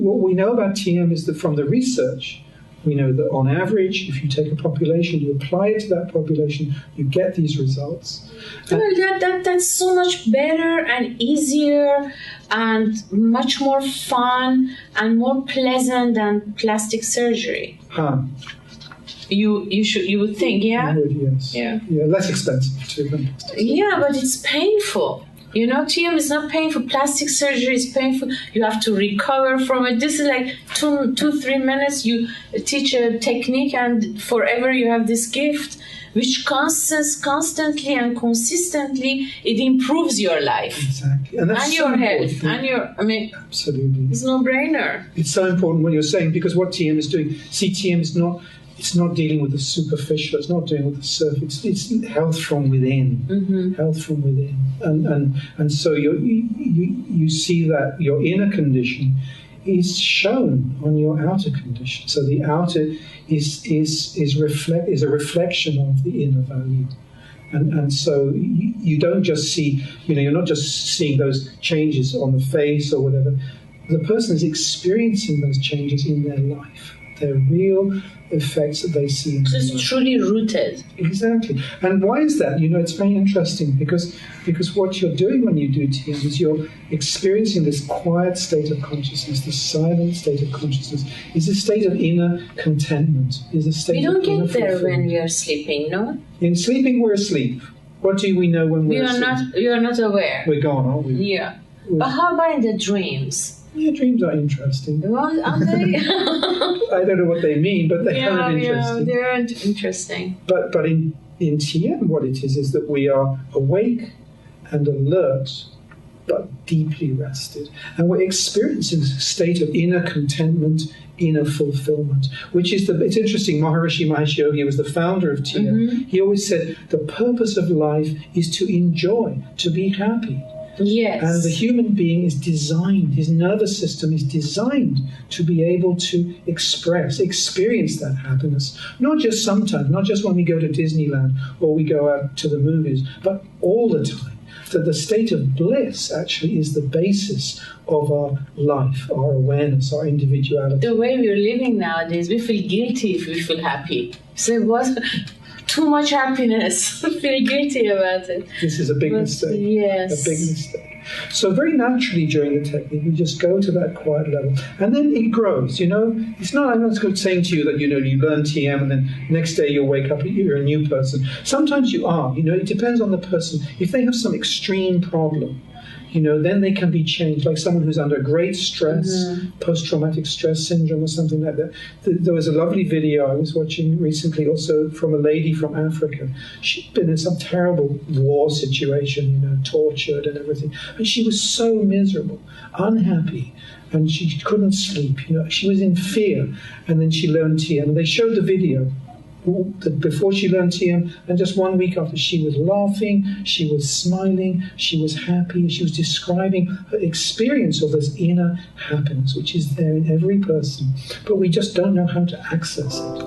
What we know about TM is that from the research, we know that on average, if you take a population, you apply it to that population, you get these results. Well, that's so much better and easier and much more fun and more pleasant than plastic surgery. You would think, yeah? You would, yes. Yeah. Yeah, less expensive too. Yeah, but it's painful. You know, TM is not painful. Plastic surgery is painful. You have to recover from it. This is like 2-3 minutes. You teach a technique, and forever you have this gift, which constantly and consistently it improves your life. Exactly, and that's your important. health and your. I mean, absolutely, it's no brainer. It's so important what you're saying, because what TM is doing. See, TM is not. It's not dealing with the superficial. It's not dealing with the surface. It's health from within. Mm-hmm. Health from within, and so you see that your inner condition is shown on your outer condition. So the outer is a reflection of the inner value, and so you don't just see. You're not just seeing those changes on the face or whatever. The person is experiencing those changes in their life. They're real effects that they see in their life. It's truly rooted. Exactly. And why is that? It's very interesting because what you're doing when you do TM is you're experiencing this quiet state of consciousness, this silent state of consciousness, is a state of inner contentment, is a state we of don't inner get there fulfillment. when we are sleeping, no? In sleeping, we're asleep. What do we know when we're asleep? We are not aware. We're gone, aren't we? Yeah. But how about in the dreams? Yeah, dreams are interesting. Well, are they? I don't know what they mean, but they're kind of interesting. Yeah, they're interesting. But in TM, what it is that we are awake and alert, but deeply rested. And we're experiencing a state of inner contentment, inner fulfillment, which is it's interesting, Maharishi Mahesh Yogi was the founder of TM. Mm-hmm. He always said, the purpose of life is to enjoy, to be happy. Yes. And the human being is designed, his nervous system is designed to be able to experience that happiness. Not just sometimes, not just when we go to Disneyland or we go out to the movies, but all the time. That the state of bliss actually is the basis of our life, our awareness, our individuality. The way we're living nowadays, we feel guilty if we feel happy. So what? Too much happiness. Feel guilty about it. This is a big mistake. Yes. A big mistake. So very naturally during the technique, we just go to that quiet level. And then it grows, It's not, I'm not saying to you that, you learn TM and then next day you'll wake up, you're a new person. Sometimes you are, it depends on the person. If they have some extreme problem, then they can be changed. Like someone who's under great stress, mm-hmm. post-traumatic stress syndrome or something like that. There was a lovely video I was watching recently also from a lady from Africa. She'd been in some terrible war situation, tortured and everything. And she was so miserable, unhappy, and she couldn't sleep. She was in fear. And then she learned TM. And they showed the video before she learned TM, and just 1 week after, she was laughing, she was smiling, she was happy, she was describing her experience of this inner happiness, which is there in every person, but we just don't know how to access it.